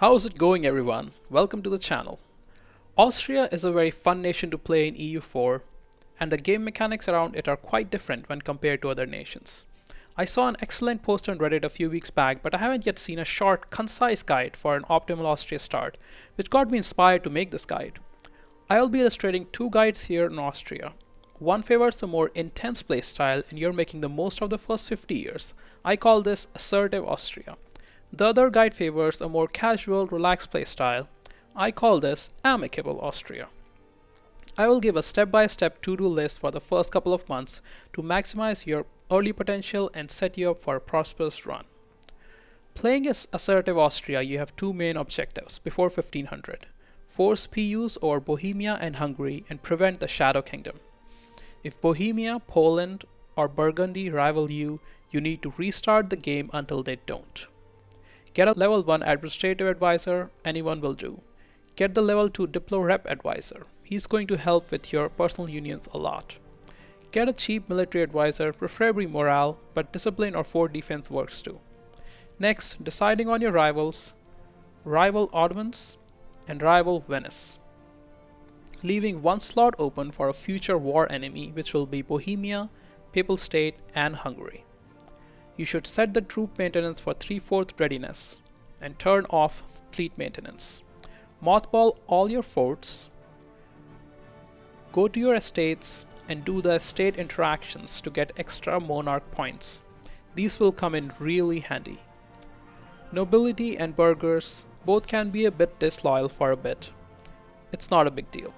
How's it going, everyone? Welcome to the channel. Austria is a very fun nation to play in EU4, and the game mechanics around it are quite different when compared to other nations. I saw an excellent post on Reddit a few weeks back, but I haven't yet seen a short, concise guide for an optimal Austria start, which got me inspired to make this guide. I'll be illustrating two guides here in Austria. One favors a more intense playstyle, and you're making the most of the first 50 years. I call this Assertive Austria. The other guide favors a more casual, relaxed playstyle. I call this Amicable Austria. I will give a step-by-step to-do list for the first couple of months to maximize your early potential and set you up for a prosperous run. Playing as Assertive Austria, you have two main objectives before 1500. Force PUs over Bohemia and Hungary and prevent the Shadow Kingdom. If Bohemia, Poland, or Burgundy rival you, you need to restart the game until they don't. Get a level 1 administrative advisor, anyone will do. Get the level 2 Diplo Rep advisor. He's going to help with your personal unions a lot. Get a cheap military advisor, preferably morale, but discipline or fort defense works too. Next, deciding on your rivals, rival Ottomans and rival Venice. Leaving one slot open for a future war enemy, which will be Bohemia, Papal State, and Hungary. You should set the troop maintenance for 3/4 readiness and turn off fleet maintenance. Mothball all your forts, go to your estates and do the estate interactions to get extra monarch points. These will come in really handy. Nobility and burghers both can be a bit disloyal for a bit. It's not a big deal.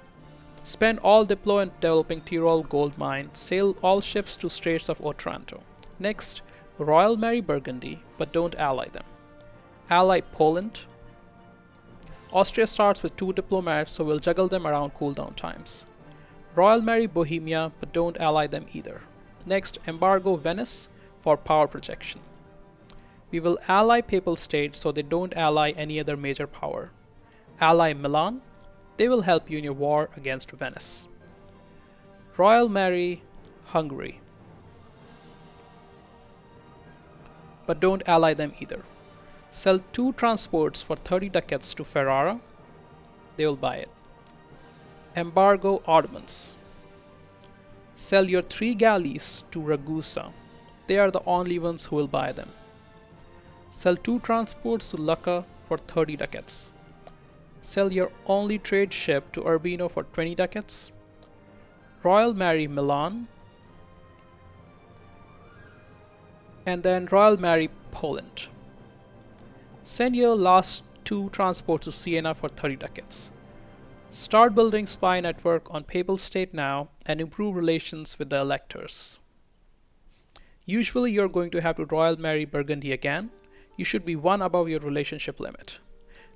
Spend all Diplo in developing Tyrol gold mine, sail all ships to Straits of Otranto. Next, Royal marry Burgundy, but don't ally them. Ally Poland. Austria starts with 2 diplomats, so we'll juggle them around cooldown times. Royal marry Bohemia, but don't ally them either. Next, embargo Venice for power projection. We will ally Papal State so they don't ally any other major power. Ally Milan. They will help you in your war against Venice. Royal marry Hungary, but don't ally them either. Sell 2 transports for 30 ducats to Ferrara. They will buy it. Embargo Ottomans. Sell your 3 galleys to Ragusa. They are the only ones who will buy them. Sell 2 transports to Lucca for 30 ducats. Sell your only trade ship to Urbino for 20 ducats. Royal marry Milan. And then Royal marry Poland. Send your last 2 transports to Siena for 30 ducats. Start building spy network on Papal State now and improve relations with the electors. Usually you're going to have to Royal marry Burgundy again. You should be 1 above your relationship limit.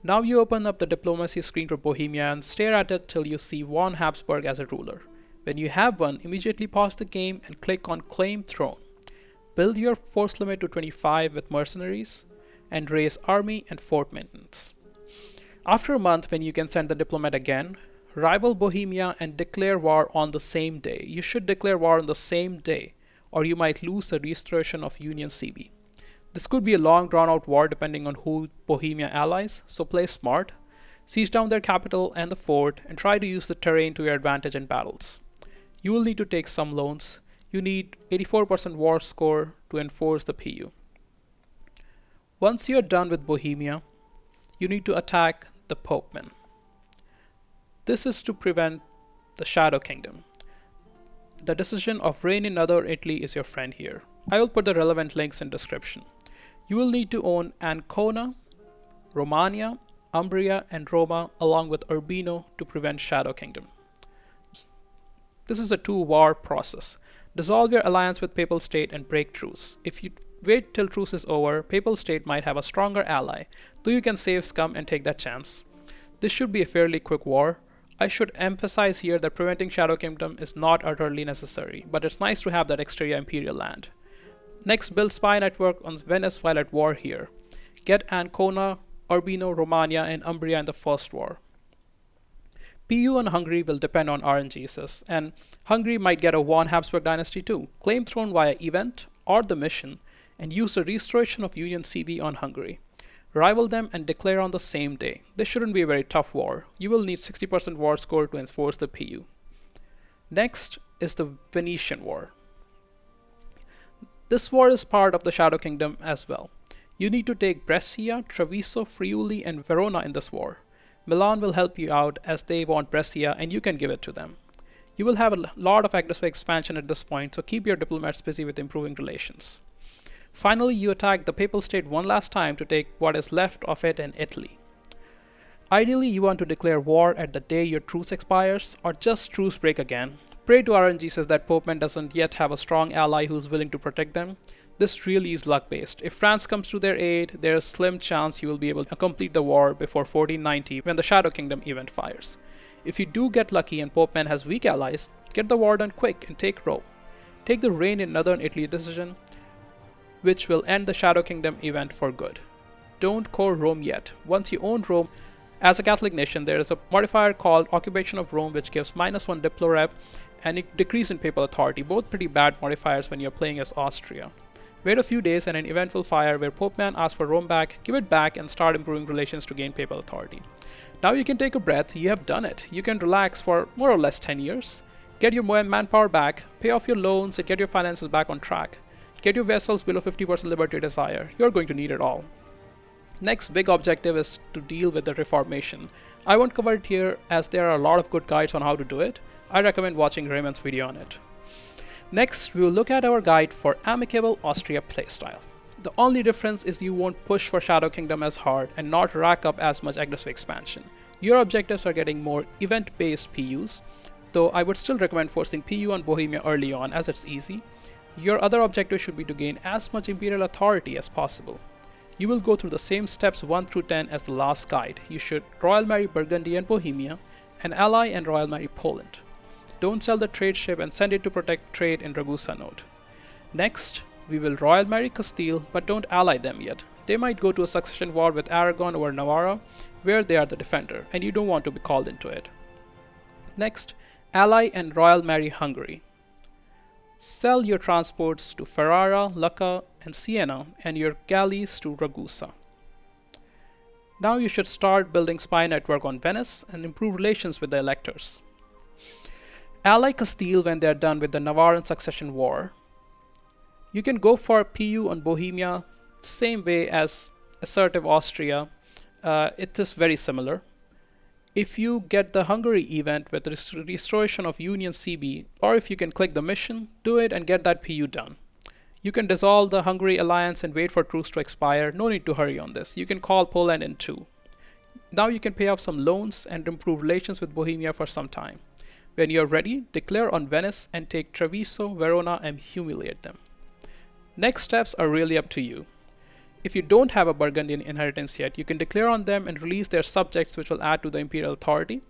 Now you open up the diplomacy screen for Bohemia and stare at it till you see von Habsburg as a ruler. When you have one, immediately pause the game and click on Claim Throne. Build your force limit to 25 with mercenaries, and raise army and fort maintenance. After a month, when you can send the diplomat again, rival Bohemia and declare war on the same day. You should declare war on the same day, or you might lose the restoration of Union CB. This could be a long drawn-out war depending on who Bohemia allies, so play smart. Siege down their capital and the fort, and try to use the terrain to your advantage in battles. You will need to take some loans. You need 84% war score to enforce the PU. Once you're done with Bohemia, you need to attack the Popemen. This is to prevent the Shadow Kingdom. The decision of reign in Northern Italy is your friend here. I will put the relevant links in description. You will need to own Ancona, Romagna, Umbria, and Roma along with Urbino to prevent Shadow Kingdom. This is a 2-war process. Dissolve your alliance with Papal State and break truce. If you wait till truce is over, Papal State might have a stronger ally, though you can save scum and take that chance. This should be a fairly quick war. I should emphasize here that preventing Shadow Kingdom is not utterly necessary, but it's nice to have that extra imperial land. Next, build spy network on Venice while at war here. Get Ancona, Urbino, Romagna, and Umbria in the first war. PU and Hungary will depend on RNGs, and Hungary might get a von Habsburg dynasty too. Claim throne via event or the mission, and use the restoration of Union CB on Hungary. Rival them and declare on the same day. This shouldn't be a very tough war. You will need 60% war score to enforce the PU. Next is the Venetian War. This war is part of the Shadow Kingdom as well. You need to take Brescia, Treviso, Friuli, and Verona in this war. Milan will help you out as they want Brescia and you can give it to them. You will have a lot of aggressive expansion at this point, so keep your diplomats busy with improving relations. Finally, you attack the Papal State one last time to take what is left of it in Italy. Ideally, you want to declare war at the day your truce expires, or just truce break again. Pray to RNG says that Pope Man doesn't yet have a strong ally who's willing to protect them. This really is luck based. If France comes to their aid, there is a slim chance you will be able to complete the war before 1490 when the Shadow Kingdom event fires. If you do get lucky and Pope Man has weak allies, get the war done quick and take Rome. Take the reign in northern Italy decision, which will end the Shadow Kingdom event for good. Don't core Rome yet. Once you own Rome, as a Catholic nation, there is a modifier called Occupation of Rome which gives -1 Diplorep and a decrease in papal authority, both pretty bad modifiers when you're playing as Austria. Wait a few days and an event will fire where Pope Man asks for Rome back, give it back and start improving relations to gain papal authority. Now you can take a breath, you have done it. You can relax for more or less 10 years. Get your manpower back, pay off your loans and get your finances back on track. Get your vessels below 50% liberty desire. You're going to need it all. Next big objective is to deal with the Reformation. I won't cover it here as there are a lot of good guides on how to do it. I recommend watching Raymond's video on it. Next, we will look at our guide for Amicable Austria playstyle. The only difference is you won't push for Shadow Kingdom as hard and not rack up as much aggressive expansion. Your objectives are getting more event-based PUs, though I would still recommend forcing PU on Bohemia early on as it's easy. Your other objective should be to gain as much imperial authority as possible. You will go through the same steps 1 through 10 as the last guide. You should Royal Marry Burgundy and Bohemia, and ally and Royal Marry Poland. Don't sell the trade ship and send it to protect trade in Ragusa node. Next, we will Royal Marry Castile, but don't ally them yet. They might go to a succession war with Aragon over Navarra, where they are the defender, and you don't want to be called into it. Next, ally and Royal Marry Hungary. Sell your transports to Ferrara, Lucca, and Siena, and your galleys to Ragusa. Now you should start building spy network on Venice and improve relations with the electors. Ally Castile when they are done with the Navarran succession war. You can go for PU on Bohemia, same way as Assertive Austria. It is very similar. If you get the Hungary event with the restoration of Union CB, or if you can click the mission, do it and get that PU done. You can dissolve the Hungary alliance and wait for truce to expire. No need to hurry on this. You can call Poland in too. Now you can pay off some loans and improve relations with Bohemia for some time. When you're ready, declare on Venice and take Treviso, Verona and humiliate them. Next steps are really up to you. If you don't have a Burgundian inheritance yet, you can declare on them and release their subjects which will add to the imperial authority.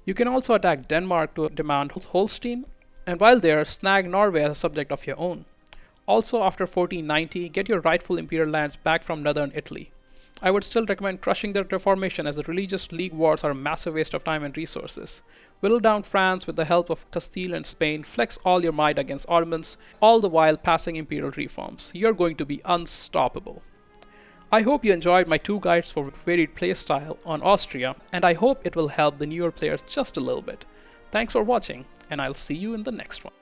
You can also attack Denmark to demand Holstein, and while there, snag Norway as a subject of your own. Also after 1490, get your rightful imperial lands back from northern Italy. I would still recommend crushing the Reformation as the religious league wars are a massive waste of time and resources. Whittle down France with the help of Castile and Spain, flex all your might against Ottomans, all the while passing imperial reforms. You're going to be unstoppable. I hope you enjoyed my 2 guides for varied playstyle on Austria, and I hope it will help the newer players just a little bit. Thanks for watching, and I'll see you in the next one.